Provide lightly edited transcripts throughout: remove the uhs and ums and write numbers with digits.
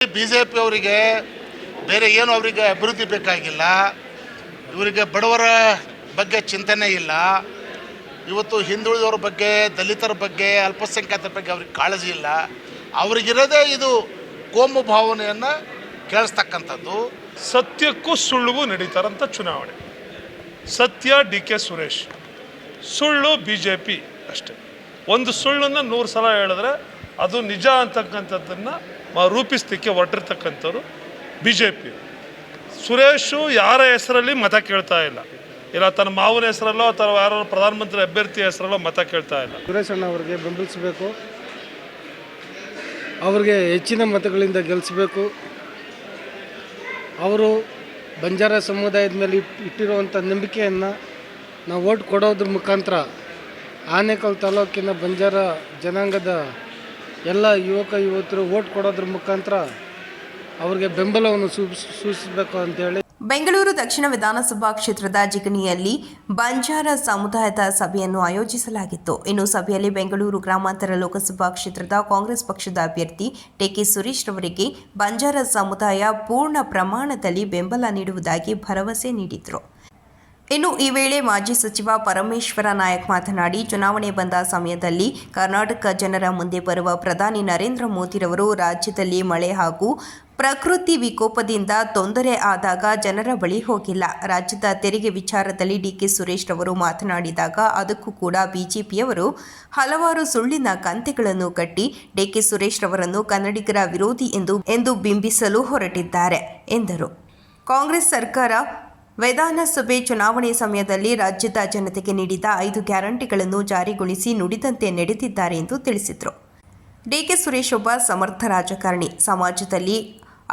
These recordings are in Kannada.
ಬಿಜೆಪಿ ಅವರಿಗೆ ಬೇರೆ ಏನು ಅವರಿಗೆ ಅಭಿವೃದ್ಧಿ ಬೇಕಾಗಿಲ್ಲ. ಇವರಿಗೆ ಬಡವರ ಬಗ್ಗೆ ಚಿಂತನೆ ಇಲ್ಲ. ಇವತ್ತು ಹಿಂದುಳಿದವರ ಬಗ್ಗೆ, ದಲಿತರ ಬಗ್ಗೆ, ಅಲ್ಪಸಂಖ್ಯಾತರ ಬಗ್ಗೆ ಅವ್ರಿಗೆ ಕಾಳಜಿ ಇಲ್ಲ. ಅವರಿಗಿರೋದೇ ಇದು ಕೋಮು ಭಾವನೆಯನ್ನು ಕೇಳಿಸ್ತಕ್ಕಂಥದ್ದು. ಸತ್ಯಕ್ಕೂ ಸುಳ್ಳುಗೂ ನಡೀತಾರಂಥ ಚುನಾವಣೆ. ಸತ್ಯ ಡಿ.ಕೆ. ಸುರೇಶ್, ಸುಳ್ಳು BJP ಅಷ್ಟೇ. ಒಂದು ಸುಳ್ಳನ್ನು 100 ಸಲ ಹೇಳಿದ್ರೆ ಅದು ನಿಜ ಅಂತಕ್ಕಂಥದ್ದನ್ನು ರೂಪಿಸಲಿಕ್ಕೆ ಹೊರಟಿರ್ತಕ್ಕಂಥವ್ರು BJP. ಸುರೇಶು ಯಾರ ಹೆಸರಲ್ಲಿ ಮತ ಕೇಳ್ತಾ ಇಲ್ಲ ತನ್ನ ಮಾವನ ಹೆಸರಲ್ಲೋ ಅಥವಾ ಯಾರೋ ಪ್ರಧಾನಮಂತ್ರಿ ಅಭ್ಯರ್ಥಿ ಹೆಸರಲ್ಲೋ ಮತ ಕೇಳ್ತಾ ಇಲ್ಲ. ಸುರೇಶ್ ಅಣ್ಣ ಅವರಿಗೆ ಬೆಂಬಲಿಸಬೇಕು, ಅವ್ರಿಗೆ ಹೆಚ್ಚಿನ ಮತಗಳಿಂದ ಗೆಲ್ಲಿಸಬೇಕು. ಅವರು ಬಂಜಾರ ಸಮುದಾಯದ ಮೇಲೆ ಇಟ್ಟಿರುವಂಥ ನಂಬಿಕೆಯನ್ನು ನಾವು ಓಟ್ ಕೊಡೋದ್ರ ಮುಖಾಂತರ ಆನೇಕಲ್ ತಾಲೂಕಿನ ಬಂಜಾರ ಜನಾಂಗದ ಎಲ್ಲ ಯುವಕರು ಓಟ್ ಕೊಡೋದ್ರ ಮುಖಾಂತರ ಅವ್ರಿಗೆ ಬೆಂಬಲವನ್ನು ಸೂಚಿಸಬೇಕು ಅಂತೇಳಿ ಬೆಂಗಳೂರು ದಕ್ಷಿಣ ವಿಧಾನಸಭಾ ಕ್ಷೇತ್ರದ ಜಿಗಣಿಯಲ್ಲಿ ಬಂಜಾರ ಸಮುದಾಯದ ಸಭೆಯನ್ನು ಆಯೋಜಿಸಲಾಗಿತ್ತು. ಇನ್ನು ಸಭೆಯಲ್ಲಿ ಬೆಂಗಳೂರು ಗ್ರಾಮಾಂತರ ಲೋಕಸಭಾ ಕ್ಷೇತ್ರದ ಕಾಂಗ್ರೆಸ್ ಪಕ್ಷದ ಅಭ್ಯರ್ಥಿ ಡಿ.ಕೆ. ಸುರೇಶ್ ರವರಿಗೆ ಬಂಜಾರ ಸಮುದಾಯ ಪೂರ್ಣ ಪ್ರಮಾಣದಲ್ಲಿ ಬೆಂಬಲ ನೀಡುವುದಾಗಿ ಭರವಸೆ ನೀಡಿದರು. ಇನ್ನು ಈ ವೇಳೆ ಮಾಜಿ ಸಚಿವ ಪರಮೇಶ್ವರ ನಾಯಕ್ ಮಾತನಾಡಿ, ಚುನಾವಣೆ ಬಂದ ಸಮಯದಲ್ಲಿ ಕರ್ನಾಟಕ ಜನರ ಮುಂದೆ ಬರುವ ಪ್ರಧಾನಿ ನರೇಂದ್ರ ಮೋದಿರವರು ರಾಜ್ಯದಲ್ಲಿ ಮಳೆ ಹಾಗೂ ಪ್ರಕೃತಿ ವಿಕೋಪದಿಂದ ತೊಂದರೆ ಆದಾಗ ಜನರ ಬಳಿ ಹೋಗಿಲ್ಲ. ರಾಜ್ಯದ ತೆರಿಗೆ ವಿಚಾರದಲ್ಲಿ ಡಿ.ಕೆ. ಸುರೇಶ್ ರವರು ಮಾತನಾಡಿದಾಗ ಅದಕ್ಕೂ ಕೂಡ ಬಿಜೆಪಿಯವರು ಹಲವಾರು ಸುಳ್ಳಿನ ಕಂತೆಗಳನ್ನು ಕಟ್ಟಿ ಡಿ.ಕೆ. ಸುರೇಶ್ ರವರನ್ನು ಕನ್ನಡಿಗರ ವಿರೋಧಿ ಎಂದು ಬಿಂಬಿಸಲು ಹೊರಟಿದ್ದಾರೆ ಎಂದರು. ಕಾಂಗ್ರೆಸ್ ಸರ್ಕಾರ ವಿಧಾನಸಭೆ ಚುನಾವಣೆ ಸಮಯದಲ್ಲಿ ರಾಜ್ಯದ ಜನತೆಗೆ ನೀಡಿದ 5 ಗ್ಯಾರಂಟಿಗಳನ್ನು ಜಾರಿಗೊಳಿಸಿ ನುಡಿದಂತೆ ನಡೆದಿದ್ದಾರೆ ಎಂದು ತಿಳಿಸಿದರು. ಡಿ.ಕೆ. ಸುರೇಶ್ ಒಬ್ಬ ಸಮರ್ಥ ರಾಜಕಾರಣಿ, ಸಮಾಜದಲ್ಲಿ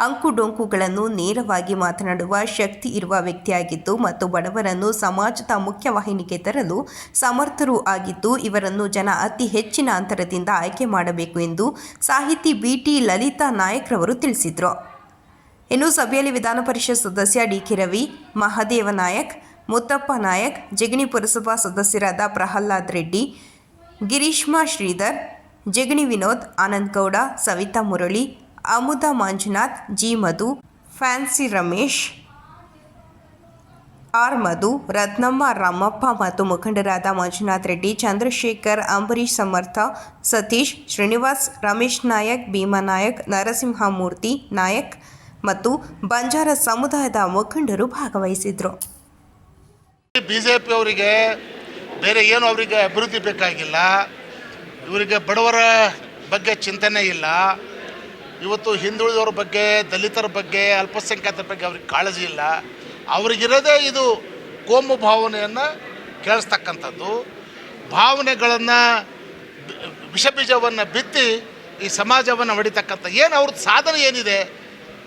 ಅಂಕುಡೊಂಕುಗಳನ್ನು ನೇರವಾಗಿ ಮಾತನಾಡುವ ಶಕ್ತಿ ಇರುವ ವ್ಯಕ್ತಿಯಾಗಿದ್ದು ಮತ್ತು ಬಡವರನ್ನು ಸಮಾಜದ ಮುಖ್ಯವಾಹಿನಿಗೆ ತರಲು ಸಮರ್ಥರೂ ಆಗಿದ್ದು, ಇವರನ್ನು ಜನ ಅತಿ ಹೆಚ್ಚಿನ ಅಂತರದಿಂದ ಆಯ್ಕೆ ಮಾಡಬೇಕು ಎಂದು ಸಾಹಿತಿ ಬಿ.ಟಿ. ಲಲಿತಾ ನಾಯಕ್ ರವರು ತಿಳಿಸಿದರು. ಇನ್ನು ಸಭೆಯಲ್ಲಿ ವಿಧಾನ ಪರಿಷತ್ ಸದಸ್ಯ ಡಿ.ಕೆ. ರವಿ, ಮಹದೇವ ನಾಯಕ್, ಮುತ್ತಪ್ಪ ನಾಯಕ್, ಜಿಗಣಿ ಪುರಸಭಾ ಸದಸ್ಯರಾದ ಪ್ರಹ್ಲಾದ್ ರೆಡ್ಡಿ, ಗಿರೀಶ್ಮಾ ಶ್ರೀಧರ್, ಜಿಗಣಿ ವಿನೋದ್, ಆನಂದ್ ಗೌಡ, ಸವಿತಾ ಮುರಳಿ, ಅಮುದಾ ಮಂಜುನಾಥ್, ಜಿ. ಮಧು, ಫ್ಯಾನ್ಸಿ ರಮೇಶ್, ಆರ್. ಮಧು, ರತ್ನಮ್ಮ ರಾಮಪ್ಪ ಮತ್ತು ಮುಖಂಡರಾದ ಮಂಜುನಾಥ್ ರೆಡ್ಡಿ, ಚಂದ್ರಶೇಖರ್, ಅಂಬರೀಶ್ ಸಮರ್ಥ, ಸತೀಶ್, ಶ್ರೀನಿವಾಸ್, ರಮೇಶ್ ನಾಯಕ್, ಭೀಮಾ ನಾಯಕ್, ನರಸಿಂಹಮೂರ್ತಿ ನಾಯಕ್ ಮತ್ತು ಬಂಜಾರ ಸಮುದಾಯದ ಮುಖಂಡರು ಭಾಗವಹಿಸಿದ್ರು. ಬಿಜೆಪಿ ಅವರಿಗೆ ಬೇರೆ ಏನು ಅವರಿಗೆ ಅಭಿವೃದ್ಧಿ ಬೇಕಾಗಿಲ್ಲ. ಇವರಿಗೆ ಬಡವರ ಬಗ್ಗೆ ಚಿಂತನೆ ಇಲ್ಲ. ಇವತ್ತು ಹಿಂದುಳಿದವರ ಬಗ್ಗೆ, ದಲಿತರ ಬಗ್ಗೆ, ಅಲ್ಪಸಂಖ್ಯಾತರ ಬಗ್ಗೆ ಅವ್ರಿಗೆ ಕಾಳಜಿ ಇಲ್ಲ. ಅವರಿಗಿರೋದೇ ಇದು ಕೋಮು ಭಾವನೆಯನ್ನು ಕೇಳಿಸ್ತಕ್ಕಂಥದ್ದು. ಭಾವನೆಗಳನ್ನು ವಿಷಬೀಜವನ್ನು ಬಿತ್ತಿ ಈ ಸಮಾಜವನ್ನು ಹೊಡಿತಕ್ಕಂಥ ಏನು ಅವ್ರದ್ದು ಸಾಧನೆ ಏನಿದೆ?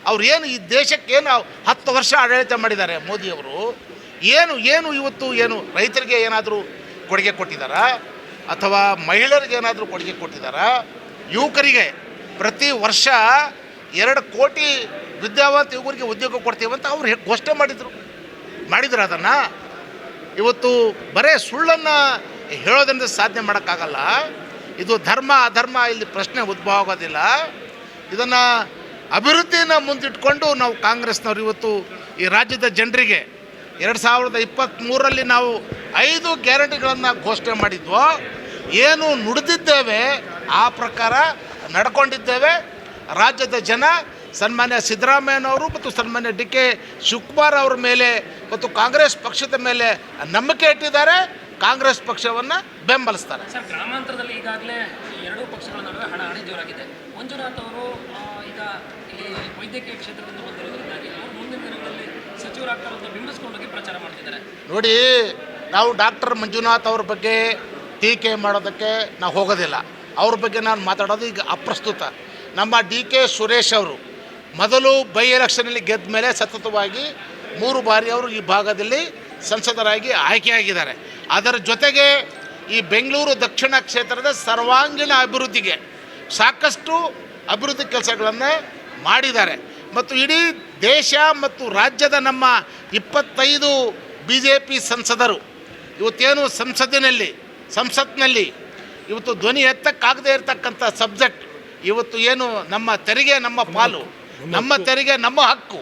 ಅವ್ರು ಏನು ಈ ದೇಶಕ್ಕೆ ಏನು 10 ವರ್ಷ ಆಡಳಿತ ಮಾಡಿದ್ದಾರೆ ಮೋದಿಯವರು? ಏನು ಇವತ್ತು ಏನು ರೈತರಿಗೆ ಏನಾದರೂ ಕೊಡುಗೆ ಕೊಟ್ಟಿದ್ದಾರಾ? ಅಥವಾ ಮಹಿಳೆಯರಿಗೆ ಏನಾದರೂ ಕೊಡುಗೆ ಕೊಟ್ಟಿದ್ದಾರಾ? ಯುವಕರಿಗೆ ಪ್ರತಿ ವರ್ಷ 2 ಕೋಟಿ ವಿದ್ಯಾವಂತ ಯುವಕರಿಗೆ ಉದ್ಯೋಗ ಕೊಡ್ತೀವಿ ಅಂತ ಅವ್ರು ಘೋಷಣೆ ಮಾಡಿದ್ರು. ಅದನ್ನು ಇವತ್ತು ಬರೇ ಸುಳ್ಳನ್ನು ಹೇಳೋದ್ರಿಂದ ಸಾಧನೆ ಮಾಡೋಕ್ಕಾಗಲ್ಲ. ಇದು ಧರ್ಮ ಅಧರ್ಮ ಇಲ್ಲಿ ಪ್ರಶ್ನೆ ಉದ್ಭವ ಆಗೋದಿಲ್ಲ. ಇದನ್ನು ಅಭಿವೃದ್ಧಿನ ಮುಂದಿಟ್ಕೊಂಡು ನಾವು ಕಾಂಗ್ರೆಸ್ನವ್ರು ಇವತ್ತು ಈ ರಾಜ್ಯದ ಜನರಿಗೆ 2023ರಲ್ಲಿ ನಾವು 5 ಗ್ಯಾರಂಟಿಗಳನ್ನು ಘೋಷಣೆ ಮಾಡಿದ್ವೋ, ಏನು ನುಡಿದಿದ್ದೇವೆ ಆ ಪ್ರಕಾರ ನಡ್ಕೊಂಡಿದ್ದೇವೆ. ರಾಜ್ಯದ ಜನ ಸನ್ಮಾನ್ಯ ಸಿದ್ದರಾಮಯ್ಯನವರು ಮತ್ತು ಸನ್ಮಾನ್ಯ ಡಿ.ಕೆ. ಶಿವಕುಮಾರ್ ಅವರ ಮೇಲೆ ಮತ್ತು ಕಾಂಗ್ರೆಸ್ ಪಕ್ಷದ ಮೇಲೆ ನಂಬಿಕೆ ಇಟ್ಟಿದ್ದಾರೆ. ಕಾಂಗ್ರೆಸ್ ಪಕ್ಷವನ್ನು ಬೆಂಬಲಿಸ್ತಾರೆ. ಸರ್, ಗ್ರಾಮಾಂತರದಲ್ಲಿ ಈಗಾಗಲೇ 2 ಪಕ್ಷಗಳ ನಡುವೆ ಹಣಾಹಣಿ ಜೋರಾಗಿದೆ. ಮಂಜುನಾಥ್ ಅವರು ಈಗ ಇಲ್ಲಿ ವೈದ್ಯಕೀಯ ಕ್ಷೇತ್ರದಿಂದ ಬಂದಿರೋದ್ರಿಂದಾಗಿ ಅವರು ಮುಂದಿನ ದಿನಗಳಲ್ಲಿ ಸಚಿವರಾಗ್ತಾರೆ ಅಂತ ಬಿಂಬಿಸ್ಕೊಂಡೋಗಿ ಪ್ರಚಾರ ಮಾಡ್ತಿದ್ದಾರೆ. ನೋಡಿ, ನಾವು ಡಾಕ್ಟರ್ ಮಂಜುನಾಥ್ ಅವ್ರ ಬಗ್ಗೆ ಟೀಕೆ ಮಾಡೋದಕ್ಕೆ ನಾವು ಹೋಗೋದಿಲ್ಲ. ಅವ್ರ ಬಗ್ಗೆ ನಾನು ಮಾತಾಡೋದು ಈಗ ಅಪ್ರಸ್ತುತ. ನಮ್ಮ ಡಿ.ಕೆ. ಸುರೇಶ್ ಅವರು ಮೊದಲು ಬೈ ಎಲೆಕ್ಷನಲ್ಲಿ ಗೆದ್ದ ಮೇಲೆ ಸತತವಾಗಿ 3 ಬಾರಿ ಅವರು ಈ ಭಾಗದಲ್ಲಿ ಸಂಸದರಾಗಿ ಆಯ್ಕೆಯಾಗಿದ್ದಾರೆ. ಅದರ ಜೊತೆಗೆ ಈ ಬೆಂಗಳೂರು ದಕ್ಷಿಣ ಕ್ಷೇತ್ರದ ಸರ್ವಾಂಗೀಣ ಅಭಿವೃದ್ಧಿಗೆ ಸಾಕಷ್ಟು ಅಭಿವೃದ್ಧಿ ಕೆಲಸಗಳನ್ನು ಮಾಡಿದ್ದಾರೆ. ಮತ್ತು ಇಡೀ ದೇಶ ಮತ್ತು ರಾಜ್ಯದ ನಮ್ಮ 25 BJP ಸಂಸದರು ಇವತ್ತೇನು ಸಂಸತ್ನಲ್ಲಿ ಇವತ್ತು ಧ್ವನಿ ಎತ್ತಕ್ಕಾಗದೇ ಇರತಕ್ಕಂಥ ಸಬ್ಜೆಕ್ಟ್ ಇವತ್ತು ಏನು ನಮ್ಮ ತೆರಿಗೆ ನಮ್ಮ ಪಾಲು ನಮ್ಮ ತೆರಿಗೆ ನಮ್ಮ ಹಕ್ಕು.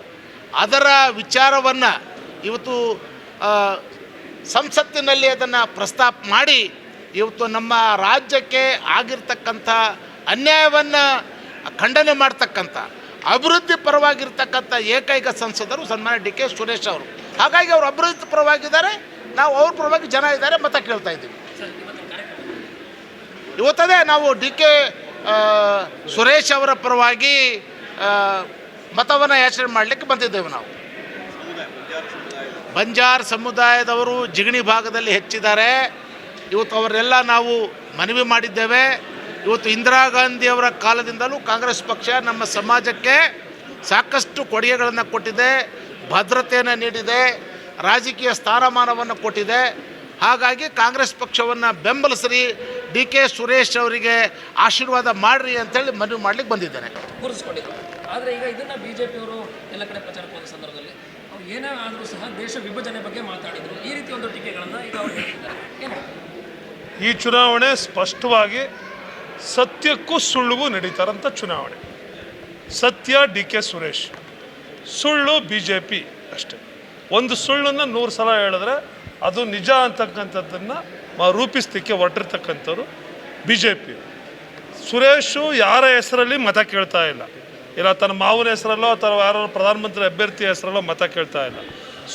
ಅದರ ವಿಚಾರವನ್ನು ಇವತ್ತು ಸಂಸತ್ತಿನಲ್ಲಿ ಅದನ್ನು ಪ್ರಸ್ತಾಪ ಮಾಡಿ ಇವತ್ತು ನಮ್ಮ ರಾಜ್ಯಕ್ಕೆ ಆಗಿರ್ತಕ್ಕಂಥ ಅನ್ಯಾಯವನ್ನು ಖಂಡನೆ ಮಾಡ್ತಕ್ಕಂಥ ಅಭಿವೃದ್ಧಿ ಪರವಾಗಿರ್ತಕ್ಕಂಥ ಏಕೈಕ ಸಂಸದರು ಸನ್ಮಾನ್ಯ ಡಿ ಕೆ ಸುರೇಶ್ ಅವರು. ಹಾಗಾಗಿ ಅವರು ಅಭಿವೃದ್ಧಿ ಪರವಾಗಿದ್ದಾರೆ, ನಾವು ಅವ್ರ ಪರವಾಗಿ ಜನ ಇದ್ದಾರೆ ಮತ ಕೇಳ್ತಾ ಇದ್ದೀವಿ. ಇವತ್ತದೇ ನಾವು ಡಿ ಕೆ ಸುರೇಶ್ ಅವರ ಪರವಾಗಿ ಮತವನ್ನು ಯಾಚನೆ ಮಾಡಲಿಕ್ಕೆ ಬಂದಿದ್ದೇವೆ. ನಾವು ಬಂಜಾರ ಸಮುದಾಯದವರು ಜಿಗಣಿ ಭಾಗದಲ್ಲಿ ಹೆಚ್ಚಿದ್ದಾರೆ. ಇವತ್ತು ಅವರೆಲ್ಲ ನಾವು ಮನವಿ ಮಾಡಿದ್ದೇವೆ. ಇವತ್ತು ಇಂದಿರಾ ಗಾಂಧಿಯವರ ಕಾಲದಿಂದಲೂ ಕಾಂಗ್ರೆಸ್ ಪಕ್ಷ ನಮ್ಮ ಸಮಾಜಕ್ಕೆ ಸಾಕಷ್ಟು ಕೊಡುಗೆಗಳನ್ನು ಕೊಟ್ಟಿದೆ, ಭದ್ರತೆಯನ್ನು ನೀಡಿದೆ, ರಾಜಕೀಯ ಸ್ಥಾನಮಾನವನ್ನು ಕೊಟ್ಟಿದೆ. ಹಾಗಾಗಿ ಕಾಂಗ್ರೆಸ್ ಪಕ್ಷವನ್ನು ಬೆಂಬಲಿಸ್ರಿ, ಡಿ ಕೆ ಸುರೇಶ್ ಅವರಿಗೆ ಆಶೀರ್ವಾದ ಮಾಡಿರಿ ಅಂತೇಳಿ ಮನವಿ ಮಾಡಲಿಕ್ಕೆ ಬಂದಿದ್ದೇನೆ. ಕೂರಿಸ್ಕೊಂಡಿದ್ರು. ಆದರೆ ಈಗ ಇದನ್ನು BJP ಅವರು ಎಲ್ಲ ಕಡೆ ಪ್ರಚಾರಕ್ಕೆ ಹೋದ ಸಂದರ್ಭದಲ್ಲಿ ಅವ್ರು ಏನೇ ಆದರೂ ಸಹ ದೇಶ ವಿಭಜನೆ ಬಗ್ಗೆ ಮಾತಾಡಿದರು. ಈ ರೀತಿ ಒಂದು ಟೀಕೆಗಳನ್ನು ಈಗ ಅವ್ರು ಹೇಳ್ತಿದ್ದಾರೆ. ಏನು ಈ ಚುನಾವಣೆ ಸ್ಪಷ್ಟವಾಗಿ ಸತ್ಯಕ್ಕೂ ಸುಳ್ಳಿಗೂ ನಡೀತಾರಂಥ ಚುನಾವಣೆ. ಸತ್ಯ ಡಿ ಕೆ ಸುರೇಶ್, ಸುಳ್ಳು BJP ಅಷ್ಟೇ. ಒಂದು ಸುಳ್ಳನ್ನು 100 ಸಲ ಹೇಳಿದ್ರೆ ಅದು ನಿಜ ಅಂತಕ್ಕಂಥದ್ದನ್ನು ರೂಪಿಸಲಿಕ್ಕೆ ಹೊರಟಿರ್ತಕ್ಕಂಥವ್ರು BJP. ಸುರೇಶು ಯಾರ ಹೆಸರಲ್ಲಿ ಮತ ಕೇಳ್ತಾ ಇಲ್ಲ ತನ್ನ ಮಾವನ ಹೆಸರಲ್ಲೋ ಅಥವಾ ಯಾರೋ ಪ್ರಧಾನಮಂತ್ರಿ ಅಭ್ಯರ್ಥಿ ಹೆಸರಲ್ಲೋ ಮತ ಕೇಳ್ತಾ ಇಲ್ಲ.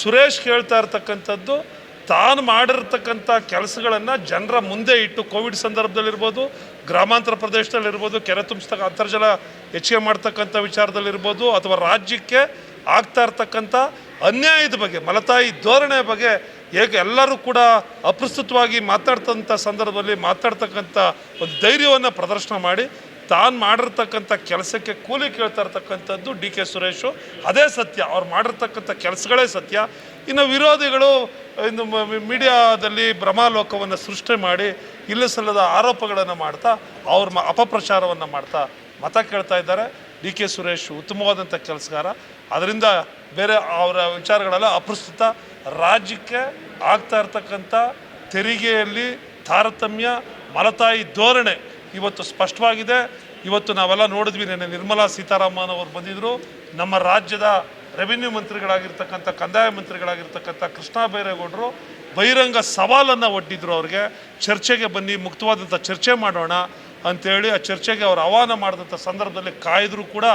ಸುರೇಶ್ ಕೇಳ್ತಾ ಇರ್ತಕ್ಕಂಥದ್ದು ತಾನು ಮಾಡಿರ್ತಕ್ಕಂಥ ಕೆಲಸಗಳನ್ನು ಜನರ ಮುಂದೆ ಇಟ್ಟು, ಕೋವಿಡ್ ಸಂದರ್ಭದಲ್ಲಿರ್ಬೋದು, ಗ್ರಾಮಾಂತರ ಪ್ರದೇಶದಲ್ಲಿರ್ಬೋದು, ಕೆರೆ ತುಂಬಿಸ್ತಕ್ಕ ಅಂತರ್ಜಲ ಹೆಚ್ಚಿಗೆ ಮಾಡ್ತಕ್ಕಂಥ ವಿಚಾರದಲ್ಲಿರ್ಬೋದು, ಅಥವಾ ರಾಜ್ಯಕ್ಕೆ ಆಗ್ತಾ ಇರ್ತಕ್ಕಂಥ ಅನ್ಯಾಯದ ಬಗ್ಗೆ, ಮಲತಾಯಿ ಧೋರಣೆ ಬಗ್ಗೆ ಹೇಗೆ ಎಲ್ಲರೂ ಕೂಡ ಅಪ್ರಸ್ತುತವಾಗಿ ಮಾತಾಡ್ತಂಥ ಸಂದರ್ಭದಲ್ಲಿ ಮಾತಾಡ್ತಕ್ಕಂಥ ಒಂದು ಧೈರ್ಯವನ್ನು ಪ್ರದರ್ಶನ ಮಾಡಿ ತಾನು ಮಾಡಿರ್ತಕ್ಕಂಥ ಕೆಲಸಕ್ಕೆ ಕೂಲಿ ಕೇಳ್ತಾ ಇರ್ತಕ್ಕಂಥದ್ದು ಡಿ ಕೆ ಸುರೇಶು. ಅದೇ ಸತ್ಯ, ಅವ್ರು ಮಾಡಿರ್ತಕ್ಕಂಥ ಕೆಲಸಗಳೇ ಸತ್ಯ. ಇನ್ನು ವಿರೋಧಿಗಳು ಇನ್ನು ಮೀಡಿಯಾದಲ್ಲಿ ಭ್ರಮಾಲೋಕವನ್ನು ಸೃಷ್ಟಿ ಮಾಡಿ ಇಲ್ಲ ಸಲ್ಲದ ಆರೋಪಗಳನ್ನು ಮಾಡ್ತಾ ಅವ್ರ ಅಪಪ್ರಚಾರವನ್ನು ಮಾಡ್ತಾ ಮತ ಕೇಳ್ತಾ ಇದ್ದಾರೆ. ಡಿ ಕೆ ಸುರೇಶ್ ಉತ್ತಮವಾದಂಥ ಕೆಲಸಗಾರ, ಅದರಿಂದ ಬೇರೆ ಅವರ ವಿಚಾರಗಳೆಲ್ಲ ಅಪ್ರಸ್ತುತ. ರಾಜ್ಯಕ್ಕೆ ಆಗ್ತಾ ಇರ್ತಕ್ಕಂಥ ತೆರಿಗೆಯಲ್ಲಿ ತಾರತಮ್ಯ, ಮಲತಾಯಿ ಧೋರಣೆ ಇವತ್ತು ಸ್ಪಷ್ಟವಾಗಿದೆ. ಇವತ್ತು ನಾವೆಲ್ಲ ನೋಡಿದ್ವಿ, ನೆನ್ನೆ ನಿರ್ಮಲಾ ಸೀತಾರಾಮನ್ ಅವರು ಬಂದಿದ್ದರು. ನಮ್ಮ ರಾಜ್ಯದ ರೆವಿನ್ಯೂ ಮಂತ್ರಿಗಳಾಗಿರ್ತಕ್ಕಂಥ, ಕಂದಾಯ ಮಂತ್ರಿಗಳಾಗಿರ್ತಕ್ಕಂಥ ಕೃಷ್ಣ ಬೈರೇಗೌಡರು ಬಹಿರಂಗ ಸವಾಲನ್ನು ಒಡ್ಡಿದ್ರು ಅವ್ರಿಗೆ. ಚರ್ಚೆಗೆ ಬನ್ನಿ, ಮುಕ್ತವಾದಂಥ ಚರ್ಚೆ ಮಾಡೋಣ ಅಂಥೇಳಿ ಆ ಚರ್ಚೆಗೆ ಅವರು ಆಹ್ವಾನ ಮಾಡಿದಂಥ ಸಂದರ್ಭದಲ್ಲಿ ಕಾಯ್ದರೂ ಕೂಡ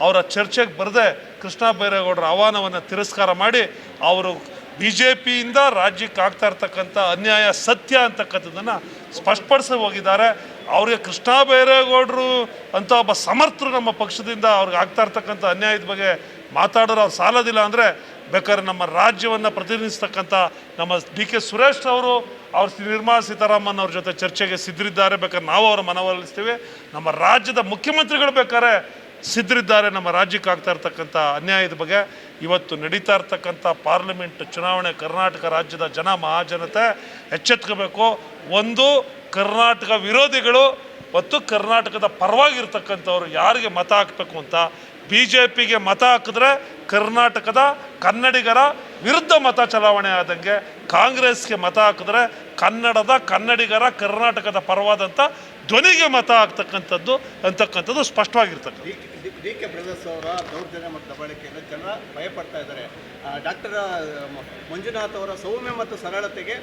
ಅವರ ಚರ್ಚೆಗೆ ಬರದೆ ಕೃಷ್ಣ ಬೈರೇಗೌಡರ ಆಹ್ವಾನವನ್ನು ತಿರಸ್ಕಾರ ಮಾಡಿ ಅವರು BJPಯಿಂದ ರಾಜ್ಯಕ್ಕೆ ಆಗ್ತಾ ಇರ್ತಕ್ಕಂಥ ಅನ್ಯಾಯ ಸತ್ಯ ಅಂತಕ್ಕಂಥದ್ದನ್ನು ಸ್ಪಷ್ಟಪಡಿಸಿ ಹೋಗಿದ್ದಾರೆ. ಅವ್ರಿಗೆ ಕೃಷ್ಣ ಬೈರೇಗೌಡರು ಅಂತ ಒಬ್ಬ ಸಮರ್ಥರು ನಮ್ಮ ಪಕ್ಷದಿಂದ ಅವ್ರಿಗೆ ಆಗ್ತಾ ಇರ್ತಕ್ಕಂಥ ಅನ್ಯಾಯದ ಬಗ್ಗೆ ಮಾತಾಡೋರು ಅವ್ರು ಸಾಲೋದಿಲ್ಲ ಅಂದರೆ ಬೇಕಾದ್ರೆ ನಮ್ಮ ರಾಜ್ಯವನ್ನು ಪ್ರತಿನಿಧಿಸ್ತಕ್ಕಂಥ ನಮ್ಮ ಡಿ ಕೆ ಸುರೇಶ್ ಅವರು ಅವ್ರ ನಿರ್ಮಲಾ ಸೀತಾರಾಮನ್ ಅವ್ರ ಜೊತೆ ಚರ್ಚೆಗೆ ಸಿದ್ಧರಿದ್ದಾರೆ. ಬೇಕಾದ್ರೆ ನಾವು ಅವರ ಮನವೊಲಿಸ್ತೀವಿ. ನಮ್ಮ ರಾಜ್ಯದ ಮುಖ್ಯಮಂತ್ರಿಗಳು ಬೇಕಾದ್ರೆ ಸಿದ್ಧರಿದ್ದಾರೆ ನಮ್ಮ ರಾಜ್ಯಕ್ಕೆ ಆಗ್ತಾ ಇರ್ತಕ್ಕಂಥ ಅನ್ಯಾಯದ ಬಗ್ಗೆ. ಇವತ್ತು ನಡೀತಾ ಇರ್ತಕ್ಕಂಥ ಪಾರ್ಲಿಮೆಂಟ್ ಚುನಾವಣೆ ಕರ್ನಾಟಕ ರಾಜ್ಯದ ಜನ ಮಹಾಜನತೆ ಎಚ್ಚೆತ್ಕೋಬೇಕು. ಒಂದು, ಕರ್ನಾಟಕ ವಿರೋಧಿಗಳು ಮತ್ತು ಕರ್ನಾಟಕದ ಪರವಾಗಿರ್ತಕ್ಕಂಥವ್ರು ಯಾರಿಗೆ ಮತ ಹಾಕಬೇಕು ಅಂತ. BJPಗೆ ಮತ ಹಾಕಿದ್ರೆ ಕರ್ನಾಟಕದ ಕನ್ನಡಿಗರ ವಿರುದ್ಧ ಮತ ಚಲಾವಣೆ ಆದಂಗೆ, ಕಾಂಗ್ರೆಸ್ಗೆ ಮತ ಹಾಕಿದ್ರೆ ಕನ್ನಡಿಗರ ಕರ್ನಾಟಕದ ಪರವಾದಂಥ ಧ್ವನಿಗೆ ಮತ ಅಂತಕ್ಕಂಥದ್ದು ಸ್ಪಷ್ಟವಾಗಿರ್ತಕ್ಕಂಥ. ಡಿ ಕೆ ಬ್ರದರ್ಸ್ ಅವರ ದೌರ್ಜನ್ಯ ಮತ್ತು ದಬ್ಬಾಳಿಕೆಯನ್ನು ಜನ ಭಯಪಡ್ತಾ ಇದ್ದಾರೆ. ಡಾಕ್ಟರ್ ಮಂಜುನಾಥ್ ಅವರ ಸೌಮ್ಯ ಮತ್ತು ಸರಳತೆಗೆ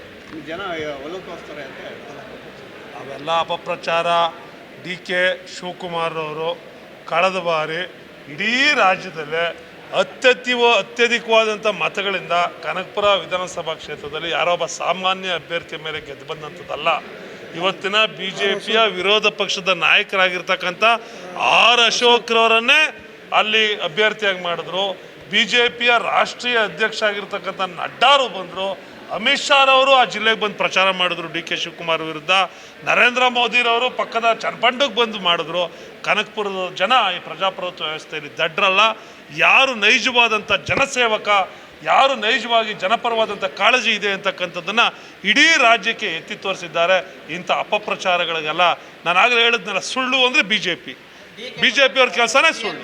ಜನ ಒಲವು ತೋರಿಸ್ತಾರೆ ಅಂತ ಹೇಳ್ತಾರೆ. ಅವೆಲ್ಲ ಅಪಪ್ರಚಾರ. ಡಿ ಕೆ ಶಿವಕುಮಾರ್ ಅವರು ಕಳೆದ ಬಾರಿ ಇಡೀ ರಾಜ್ಯದಲ್ಲೇ ಅತ್ಯಧಿಕವಾದಂಥ ಮತಗಳಿಂದ ಕನಕಪುರ ವಿಧಾನಸಭಾ ಕ್ಷೇತ್ರದಲ್ಲಿ ಯಾರೋ ಒಬ್ಬ ಸಾಮಾನ್ಯ ಅಭ್ಯರ್ಥಿಯ ಮೇಲೆ ಗೆದ್ದು ಬಂದಂಥದ್ದಲ್ಲ. ಇವತ್ತಿನ BJPಯ ವಿರೋಧ ಪಕ್ಷದ ನಾಯಕರಾಗಿರ್ತಕ್ಕಂಥ ಆರ್ ಅಶೋಕ್ರವರನ್ನೇ ಅಲ್ಲಿ ಅಭ್ಯರ್ಥಿಯಾಗಿ ಮಾಡಿದ್ರು. BJPಯ ರಾಷ್ಟ್ರೀಯ ಅಧ್ಯಕ್ಷ ಆಗಿರ್ತಕ್ಕಂಥ ನಡ್ಡಾರು ಬಂದರು. ಅಮಿತ್ ಶಾರವರು ಆ ಜಿಲ್ಲೆಗೆ ಬಂದು ಪ್ರಚಾರ ಮಾಡಿದ್ರು ಡಿ ಕೆ ಶಿವಕುಮಾರ್ ವಿರುದ್ಧ. ನರೇಂದ್ರ ಮೋದಿರವರು ಪಕ್ಕದ ಚನ್ನಪಟ್ಟಣಕ್ಕೆ ಬಂದು ಮಾಡಿದ್ರು. ಕನಕಪುರದ ಜನ ಈ ಪ್ರಜಾಪ್ರಭುತ್ವ ವ್ಯವಸ್ಥೆಯಲ್ಲಿ ದಡ್ರಲ್ಲ. ಯಾರು ನೈಜವಾದಂಥ ಜನಸೇವಕ, ಯಾರು ನೈಜವಾಗಿ ಜನಪರವಾದಂಥ ಕಾಳಜಿ ಇದೆ ಅಂತಕ್ಕಂಥದ್ದನ್ನು ಇಡೀ ರಾಜ್ಯಕ್ಕೆ ಎತ್ತಿ ತೋರಿಸಿದ್ದಾರೆ. ಇಂಥ ಅಪಪ್ರಚಾರಗಳಿಗೆಲ್ಲ ನಾನು ಆಗಲೇ ಹೇಳಿದ್ನಲ್ಲ, ಸುಳ್ಳು ಅಂದರೆ BJP ಅವ್ರ ಕೆಲಸನೇ ಸುಳ್ಳು.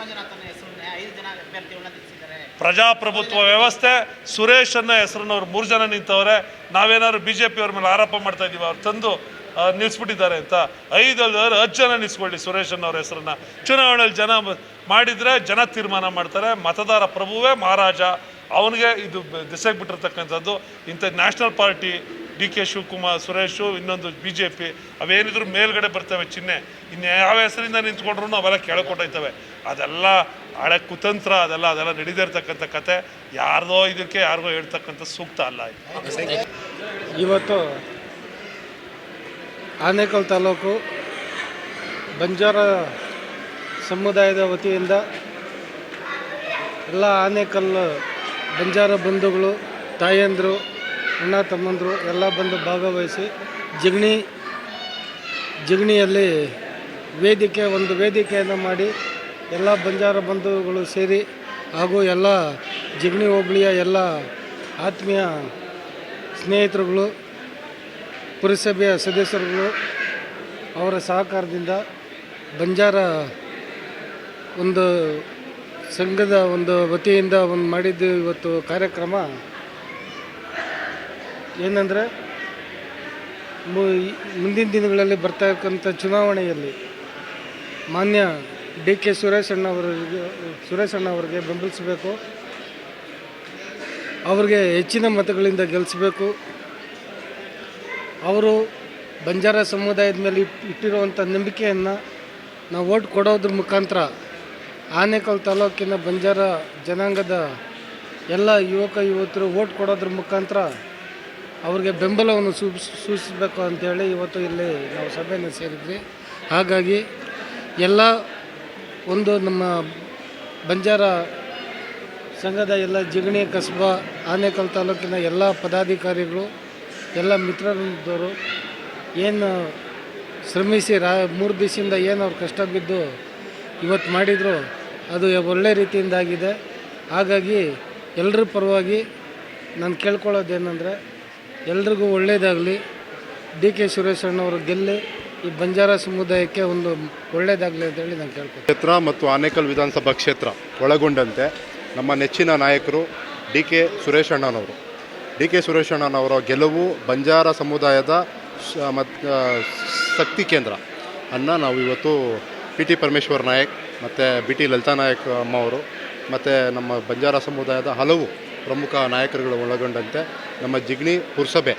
ಪ್ರಜಾಪ್ರಭುತ್ವ ವ್ಯವಸ್ಥೆ, ಸುರೇಶ್ ಅನ್ನೋ ಹೆಸರನ್ನವ್ರು 3 ಜನ ನಿಂತವ್ರೆ. ನಾವೇನಾದ್ರು BJP ಅವ್ರ ಮೇಲೆ ಆರೋಪ ಮಾಡ್ತಾ ಇದ್ದೀವಿ. ಅವ್ರು ತಂದು ನಿಲ್ಲಿಸ್ಬಿಟ್ಟಿದ್ದಾರೆ ಅಂತ 5 ಜನ ನಿಲ್ಲಿಸ್ಕೊಳ್ಳಿ ಸುರೇಶನ್ ಅವ್ರ ಹೆಸರನ್ನ. ಚುನಾವಣೆಯಲ್ಲಿ ಜನ ಮಾಡಿದರೆ ಜನ ತೀರ್ಮಾನ ಮಾಡ್ತಾರೆ. ಮತದಾರ ಪ್ರಭುವೇ ಮಹಾರಾಜ, ಅವನಿಗೆ ಇದು ದಿಸೆಗೆ ಬಿಟ್ಟಿರ್ತಕ್ಕಂಥದ್ದು. ಇಂಥ national party D K Shivakumar, Suresh, ಇನ್ನೊಂದು BJP ಅವೇನಿದ್ರು ಮೇಲ್ಗಡೆ ಬರ್ತವೆ ಚಿಹ್ನೆ, ಇನ್ನು ಯಾವ ಹೆಸರಿಂದ ನಿಂತ್ಕೊಂಡ್ರು ಅವೆಲ್ಲ ಕೆಳಕೊಟ್ಟೈತವೆ. ಅದೆಲ್ಲ ಹಳೆ ಕುತಂತ್ರ, ಅದೆಲ್ಲ ನಡೀದೇ ಇರ್ತಕ್ಕಂಥ ಕತೆ. ಯಾರ್ದೋ ಇದಕ್ಕೆ ಯಾರಿಗೋ ಹೇಳ್ತಕ್ಕಂಥ ಸೂಕ್ತ ಅಲ್ಲ. ಇವತ್ತು ಆನೇಕಲ್ ತಾಲೂಕು ಬಂಜಾರ ಸಮುದಾಯದ ವತಿಯಿಂದ ಎಲ್ಲ ಆನೇಕಲ್ ಬಂಜಾರ ಬಂಧುಗಳು, ತಾಯಂದರು, ಅಣ್ಣ ತಮ್ಮಂದರು ಎಲ್ಲ ಬಂದು ಭಾಗವಹಿಸಿ ಜಿಗಣಿಯಲ್ಲಿ ಒಂದು ವೇದಿಕೆಯನ್ನು ಮಾಡಿ ಎಲ್ಲ ಬಂಜಾರ ಬಂಧುಗಳು ಸೇರಿ ಹಾಗೂ ಎಲ್ಲ ಜಿಗಣಿ ಹೋಬಳಿಯ ಎಲ್ಲ ಆತ್ಮೀಯ ಸ್ನೇಹಿತರುಗಳು, ಪುರಸಭೆಯ ಸದಸ್ಯರುಗಳು ಅವರ ಸಹಕಾರದಿಂದ ಬಂಜಾರ ಒಂದು ಸಂಘದ ಒಂದು ವತಿಯಿಂದ ಮಾಡಿದ್ದು ಇವತ್ತು ಕಾರ್ಯಕ್ರಮ ಏನಂದರೆ ಮುಂದಿನ ದಿನಗಳಲ್ಲಿ ಬರ್ತಾ ಇರ್ತಕ್ಕಂಥ ಚುನಾವಣೆಯಲ್ಲಿ ಮಾನ್ಯ ಡಿ ಕೆ ಸುರೇಶ್ ಅಣ್ಣವರಿಗೆ ಬೆಂಬಲಿಸಬೇಕು, ಅವ್ರಿಗೆ ಹೆಚ್ಚಿನ ಮತಗಳಿಂದ ಗೆಲ್ಲಿಸಬೇಕು. ಅವರು ಬಂಜಾರ ಸಮುದಾಯದ ಮೇಲೆ ಇಟ್ಟಿರುವಂಥ ನಂಬಿಕೆಯನ್ನು ನಾವು ಓಟ್ ಕೊಡೋದ್ರ ಮುಖಾಂತರ ಆನೇಕಲ್ ತಾಲೂಕಿನ ಬಂಜಾರ ಜನಾಂಗದ ಎಲ್ಲ ಯುವಕರು ಓಟ್ ಕೊಡೋದ್ರ ಮುಖಾಂತರ ಅವ್ರಿಗೆ ಬೆಂಬಲವನ್ನು ಸೂಚಿಸಬೇಕು ಅಂಥೇಳಿ ಇವತ್ತು ಇಲ್ಲಿ ನಾವು ಸಭೆಯನ್ನು ಸೇರಿದ್ವಿ. ಹಾಗಾಗಿ ಎಲ್ಲ ಒಂದು ನಮ್ಮ ಬಂಜಾರ ಸಂಘದ ಎಲ್ಲ ಜಿಗಣಿ ಕಸ್ಬಾ ಆನೇಕಲ್ ತಾಲೂಕಿನ ಎಲ್ಲ ಪದಾಧಿಕಾರಿಗಳು, ಎಲ್ಲ ಮಿತ್ರರದವರು ಏನು ಶ್ರಮಿಸಿ 3 ದಿವಸದಿಂದ ಏನು ಅವ್ರು ಕಷ್ಟ ಬಿದ್ದು ಇವತ್ತು ಮಾಡಿದರು, ಅದು ಒಳ್ಳೆ ರೀತಿಯಿಂದ ಆಗಿದೆ. ಹಾಗಾಗಿ ಎಲ್ಲರ ಪರವಾಗಿ ನಾನು ಕೇಳ್ಕೊಳ್ಳೋದೇನೆಂದರೆ ಎಲ್ರಿಗೂ ಒಳ್ಳೆಯದಾಗಲಿ, ಡಿ ಕೆ ಸುರೇಶ್ ಅಣ್ಣವರು ಗೆಲ್ಲಿ ಈ ಬಂಜಾರ ಸಮುದಾಯಕ್ಕೆ ಒಂದು ಒಳ್ಳೆಯದಾಗಲಿ ಅಂತೇಳಿ ನಾನು ಕೇಳ್ಕೊಳ್ತೀನಿ. ಕ್ಷೇತ್ರ ಮತ್ತು ಆನೇಕಲ್ ವಿಧಾನಸಭಾ ಕ್ಷೇತ್ರ ಒಳಗೊಂಡಂತೆ ನಮ್ಮ ನೆಚ್ಚಿನ ನಾಯಕರು ಡಿ ಕೆ ಸುರೇಶ್ ಅಣ್ಣನವರ ಗೆಲುವು ಬಂಜಾರ ಸಮುದಾಯದ ಶಕ್ತಿ ಕೇಂದ್ರ ನಾವು ಇವತ್ತು PT ಪರಮೇಶ್ವರ್ ನಾಯಕ್ ಮತ್ತು BT ಲಲಿತಾ ನಾಯಕ್ ಅಮ್ಮವರು ಮತ್ತು ನಮ್ಮ ಬಂಜಾರ ಸಮುದಾಯದ ಹಲವು ಪ್ರಮುಖ ನಾಯಕರುಗಳು ಒಳಗೊಂಡಂತೆ ನಮ್ಮ ಜಿಗಣಿ ಪುರಸಭೆ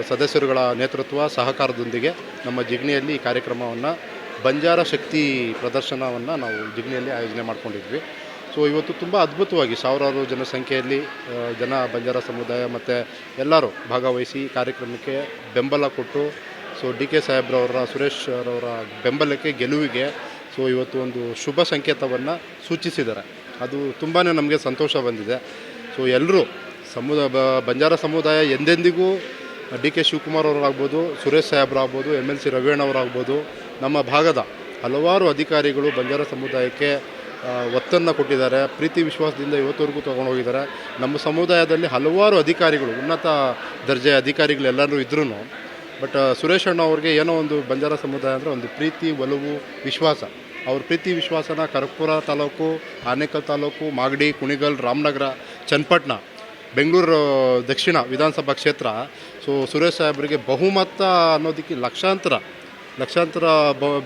ಸದಸ್ಯರುಗಳ ನೇತೃತ್ವ ಸಹಕಾರದೊಂದಿಗೆ ನಮ್ಮ ಜಿಗಣಿಯಲ್ಲಿ ಈ ಕಾರ್ಯಕ್ರಮವನ್ನು ಬಂಜಾರ ಶಕ್ತಿ ಪ್ರದರ್ಶನವನ್ನು ನಾವು ಜಿಗಣಿಯಲ್ಲಿ ಆಯೋಜನೆ ಮಾಡ್ಕೊಂಡಿದ್ವಿ. ಸೊ ಇವತ್ತು ತುಂಬ ಅದ್ಭುತವಾಗಿ ಸಾವಿರಾರು ಜನಸಂಖ್ಯೆಯಲ್ಲಿ ಬಂಜಾರ ಸಮುದಾಯ ಮತ್ತು ಎಲ್ಲರೂ ಭಾಗವಹಿಸಿ ಕಾರ್ಯಕ್ರಮಕ್ಕೆ ಬೆಂಬಲ ಕೊಟ್ಟು, ಸೊ ಡಿ ಕೆ ಸಾಹೇಬ್ರವರ ಸುರೇಶ್ ಅವರ ಬೆಂಬಲಕ್ಕೆ ಗೆಲುವಿಗೆ ಸೊ ಇವತ್ತು ಒಂದು ಶುಭ ಸಂಕೇತವನ್ನು ಸೂಚಿಸಿದ್ದಾರೆ. ಅದು ತುಂಬಾ ನಮಗೆ ಸಂತೋಷ ಬಂದಿದೆ. ಸೊ ಎಲ್ಲರೂ ಬಂಜಾರ ಸಮುದಾಯ ಎಂದೆಂದಿಗೂ ಡಿ ಕೆ ಶಿವಕುಮಾರ್ ಅವರಾಗ್ಬೋದು, ಸುರೇಶ್ ಸಾಹೇಬ್ರಾಗ್ಬೋದು, MLC ರವಿಯಣ್ಣವರಾಗ್ಬೋದು, ನಮ್ಮ ಭಾಗದ ಹಲವಾರು ಅಧಿಕಾರಿಗಳು ಬಂಜಾರ ಸಮುದಾಯಕ್ಕೆ ಒತ್ತನ್ನು ಕೊಟ್ಟಿದ್ದಾರೆ. ಪ್ರೀತಿ ವಿಶ್ವಾಸದಿಂದ ಇವತ್ತವರೆಗೂ ತೊಗೊಂಡೋಗಿದ್ದಾರೆ. ನಮ್ಮ ಸಮುದಾಯದಲ್ಲಿ ಹಲವಾರು ಅಧಿಕಾರಿಗಳು, ಉನ್ನತ ದರ್ಜೆಯ ಅಧಿಕಾರಿಗಳೆಲ್ಲರೂ ಇದ್ರೂ ಬಟ್ ಸುರೇಶ್ ಅಣ್ಣ ಅವ್ರಿಗೆ ಏನೋ ಒಂದು ಬಂಜಾರ ಸಮುದಾಯ ಅಂದರೆ ಒಂದು ಪ್ರೀತಿ, ಒಲವು, ವಿಶ್ವಾಸ. ಅವ್ರ ಪ್ರೀತಿ ವಿಶ್ವಾಸನ ಕನಕಪುರ ತಾಲೂಕು, ಆನೇಕಲ್ ತಾಲೂಕು, ಮಾಗಡಿ, ಕುಣಿಗಲ್, ರಾಮನಗರ, ಚನ್ನಪಟ್ಟಣ, ಬೆಂಗಳೂರು ದಕ್ಷಿಣ ವಿಧಾನಸಭಾ ಕ್ಷೇತ್ರ. ಸೊ ಸುರೇಶ್ ಸಾಹೇಬರಿಗೆ ಬಹುಮತ ಅನ್ನೋದಕ್ಕೆ ಲಕ್ಷಾಂತರ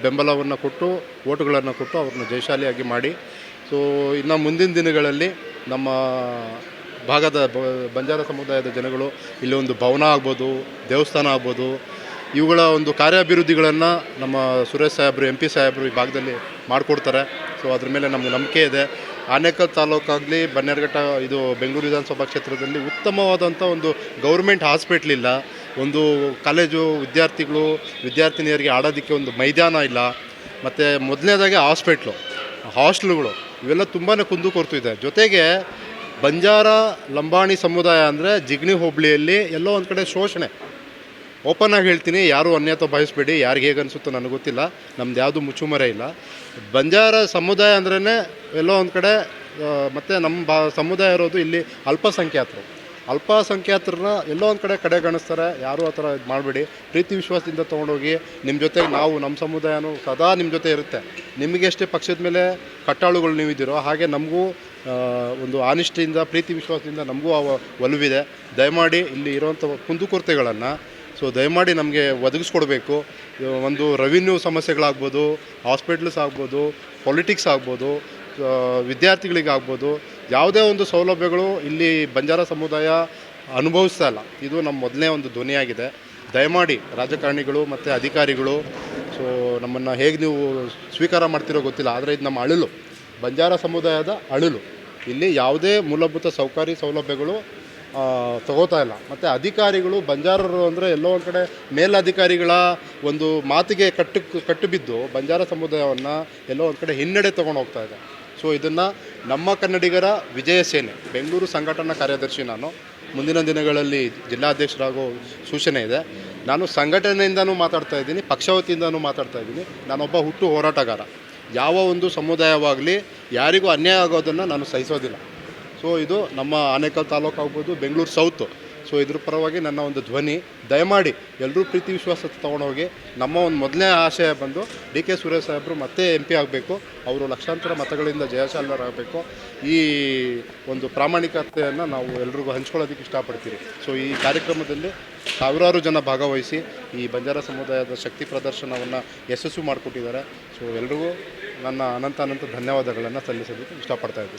ಬೆಂಬಲವನ್ನು ಕೊಟ್ಟು, ಓಟುಗಳನ್ನು ಕೊಟ್ಟು ಅವ್ರನ್ನ ಜಯಶಾಲಿಯಾಗಿ ಮಾಡಿ. ಸೊ ಇನ್ನು ಮುಂದಿನ ದಿನಗಳಲ್ಲಿ ನಮ್ಮ ಭಾಗದ ಬಂಜಾರ ಸಮುದಾಯದ ಜನಗಳು ಇಲ್ಲಿ ಒಂದು ಭವನ ಆಗ್ಬೋದು, ದೇವಸ್ಥಾನ ಆಗ್ಬೋದು, ಇವುಗಳ ಒಂದು ಕಾರ್ಯಾಭಿವೃದ್ಧಿಗಳನ್ನು ನಮ್ಮ ಸುರೇಶ್ ಸಾಹೇಬರು, MP ಸಾಹೇಬರು ಈ ಭಾಗದಲ್ಲಿ ಮಾಡಿಕೊಡ್ತಾರೆ. ಸೊ ಅದ್ರ ಮೇಲೆ ನಮಗೆ ನಂಬಿಕೆ ಇದೆ. ಆನೇಕಲ್ ತಾಲೂಕಾಗಲಿ, ಬನ್ನೇರುಘಟ್ಟ ಇದು ಬೆಂಗಳೂರು ವಿಧಾನಸಭಾ ಕ್ಷೇತ್ರದಲ್ಲಿ ಉತ್ತಮವಾದಂಥ ಒಂದು ಗೌರ್ಮೆಂಟ್ ಹಾಸ್ಪಿಟ್ಲ್ ಇಲ್ಲ, ಒಂದು ಕಾಲೇಜು ವಿದ್ಯಾರ್ಥಿನಿಯರಿಗೆ ಆಡೋದಕ್ಕೆ ಒಂದು ಮೈದಾನ ಇಲ್ಲ, ಮತ್ತು ಮೊದಲನೇದಾಗಿ ಹಾಸ್ಟೆಲ್ಗಳು ಇವೆಲ್ಲ ತುಂಬಾ ಕುಂದುಕೊರತೆ. ಜೊತೆಗೆ ಬಂಜಾರ ಲಂಬಾಣಿ ಸಮುದಾಯ ಅಂದರೆ ಜಿಗಣಿ ಹೋಬಳಿಯಲ್ಲಿ ಎಲ್ಲೋ ಒಂದು ಕಡೆ ಶೋಷಣೆ. ಓಪನ್ ಆಗಿ ಹೇಳ್ತೀನಿ, ಯಾರೂ ಅನ್ಯತಾ ಭಾವಿಸಬೇಡಿ, ಯಾರಿಗೆ ಹೇಗೆ ಅನಿಸುತ್ತೋ ನನಗೆ ಗೊತ್ತಿಲ್ಲ, ನಮ್ದು ಯಾವುದು ಮುಚ್ಚುಮರೆ ಇಲ್ಲ. ಬಂಜಾರ ಸಮುದಾಯ ಅಂದ್ರೇ ಎಲ್ಲೋ ಒಂದು ಕಡೆ, ಮತ್ತು ನಮ್ಮ ಸಮುದಾಯ ಇರೋದು ಇಲ್ಲಿ ಅಲ್ಪಸಂಖ್ಯಾತರನ್ನ ಎಲ್ಲೋ ಒಂದು ಕಡೆಗಣಿಸ್ತಾರೆ. ಯಾರೂ ಆ ಥರ ಇದು ಮಾಡಬೇಡಿ, ಪ್ರೀತಿ ವಿಶ್ವಾಸದಿಂದ ತೊಗೊಂಡೋಗಿ ನಿಮ್ಮ ಜೊತೆಗೆ ನಮ್ಮ ಸಮುದಾಯನೂ ಸದಾ ನಿಮ್ಮ ಜೊತೆ ಇರುತ್ತೆ. ನಿಮಗೆ ಎಷ್ಟೇ ಪಕ್ಷದ ಮೇಲೆ ಕಟ್ಟಾಳುಗಳು ನೀವಿದ್ದೀರೋ ಹಾಗೆ ನಮಗೂ ಒಂದು ಆನಿಷ್ಠೆಯಿಂದ, ಪ್ರೀತಿ ವಿಶ್ವಾಸದಿಂದ ನಮಗೂ ಒಲವಿದೆ. ದಯಮಾಡಿ ಇಲ್ಲಿ ಇರೋವಂಥ ಕುಂದುಕೊರತೆಗಳನ್ನು ಸೊ ದಯಮಾಡಿ ನಮಗೆ ಒದಗಿಸ್ಕೊಡ್ಬೇಕು. ಒಂದು ರೆವಿನ್ಯೂ ಸಮಸ್ಯೆಗಳಾಗ್ಬೋದು, ಹಾಸ್ಪಿಟ್ಲ್ಸ್ ಆಗ್ಬೋದು, ಪೊಲಿಟಿಕ್ಸ್ ಆಗ್ಬೋದು, ವಿದ್ಯಾರ್ಥಿಗಳಿಗಾಗ್ಬೋದು, ಯಾವುದೇ ಒಂದು ಸೌಲಭ್ಯಗಳು ಇಲ್ಲಿ ಬಂಜಾರ ಸಮುದಾಯ ಅನುಭವಿಸ್ತಾ ಇಲ್ಲ. ಇದು ನಮ್ಮ ಮೊದಲನೇ ಒಂದು ಧ್ವನಿಯಾಗಿದೆ. ದಯಮಾಡಿ ರಾಜಕಾರಣಿಗಳು ಮತ್ತು ಅಧಿಕಾರಿಗಳು ಸೊ ನಮ್ಮನ್ನು ಹೇಗೆ ನೀವು ಸ್ವೀಕಾರ ಮಾಡ್ತಿರೋ ಗೊತ್ತಿಲ್ಲ, ಆದರೆ ಇದು ನಮ್ಮ ಅಳಲು, ಬಂಜಾರ ಸಮುದಾಯದ ಅಳಲು. ಇಲ್ಲಿ ಯಾವುದೇ ಮೂಲಭೂತ ಸೌಲಭ್ಯಗಳು ತಗೋತಾ ಇಲ್ಲ. ಮತ್ತು ಅಧಿಕಾರಿಗಳು ಬಂಜಾರರು ಅಂದರೆ ಎಲ್ಲೋ ಒಂದು ಕಡೆ ಮೇಲಧಿಕಾರಿಗಳ ಒಂದು ಮಾತಿಗೆ ಕಟ್ಟು ಬಿದ್ದು ಬಂಜಾರ ಸಮುದಾಯವನ್ನು ಎಲ್ಲೋ ಒಂದು ಕಡೆ ಹಿನ್ನಡೆ ತೊಗೊಂಡು ಹೋಗ್ತಾ ಇದೆ. ಸೊ ಇದನ್ನು ನಮ್ಮ ಕನ್ನಡಿಗರ ವಿಜಯ ಸೇನೆ, ಬೆಂಗಳೂರು ಸಂಘಟನಾ ಕಾರ್ಯದರ್ಶಿ ನಾನು, ಮುಂದಿನ ದಿನಗಳಲ್ಲಿ ಜಿಲ್ಲಾಧ್ಯಕ್ಷರಾಗೋ ಸೂಚನೆ ಇದೆ. ನಾನು ಸಂಘಟನೆಯಿಂದನೂ ಮಾತಾಡ್ತಾ ಇದ್ದೀನಿ, ಪಕ್ಷ ವತಿಯಿಂದನೂ ಮಾತಾಡ್ತಾ ಇದ್ದೀನಿ. ನಾನೊಬ್ಬ ಹುಟ್ಟು ಹೋರಾಟಗಾರ. ಯಾವ ಒಂದು ಸಮುದಾಯವಾಗಲಿ ಯಾರಿಗೂ ಅನ್ಯಾಯ ಆಗೋದನ್ನು ನಾನು ಸಹಿಸೋದಿಲ್ಲ. ಸೊ ಇದು ನಮ್ಮ ಆನೇಕಲ್ ತಾಲೂಕು ಆಗ್ಬೋದು, ಬೆಂಗಳೂರು ಸೌತು. ಸೊ ಇದ್ರ ಪರವಾಗಿ ನನ್ನ ಒಂದು ಧ್ವನಿ. ದಯಮಾಡಿ ಎಲ್ಲರೂ ಪ್ರೀತಿ ವಿಶ್ವಾಸ ತೊಗೊಂಡೋಗಿ. ನಮ್ಮ ಒಂದು ಮೊದಲನೇ ಆಶಯ ಬಂದು ಡಿ.ಕೆ. ಸುರೇಶ್ ಸಾಹೇಬರು ಮತ್ತೆ MP ಆಗಬೇಕು. ಅವರು ಲಕ್ಷಾಂತರ ಮತಗಳಿಂದ ಜಯಶಾಲರಾಗಬೇಕು. ಈ ಒಂದು ಪ್ರಾಮಾಣಿಕತೆಯನ್ನು ನಾವು ಎಲ್ರಿಗೂ ಹಂಚ್ಕೊಳ್ಳೋದಕ್ಕೆ ಇಷ್ಟಪಡ್ತೀವಿ. ಸೊ ಈ ಕಾರ್ಯಕ್ರಮದಲ್ಲಿ ಸಾವಿರಾರು ಜನ ಭಾಗವಹಿಸಿ ಈ ಬಂಜಾರ ಸಮುದಾಯದ ಶಕ್ತಿ ಪ್ರದರ್ಶನವನ್ನು ಯಶಸ್ವಿ ಮಾಡಿಕೊಟ್ಟಿದ್ದಾರೆ. ಸೊ ಎಲ್ರಿಗೂ ನನ್ನ ಅನಂತ ಧನ್ಯವಾದಗಳನ್ನು ಸಲ್ಲಿಸೋದಕ್ಕೆ ಇಷ್ಟಪಡ್ತಾ ಇದ್ದೀನಿ.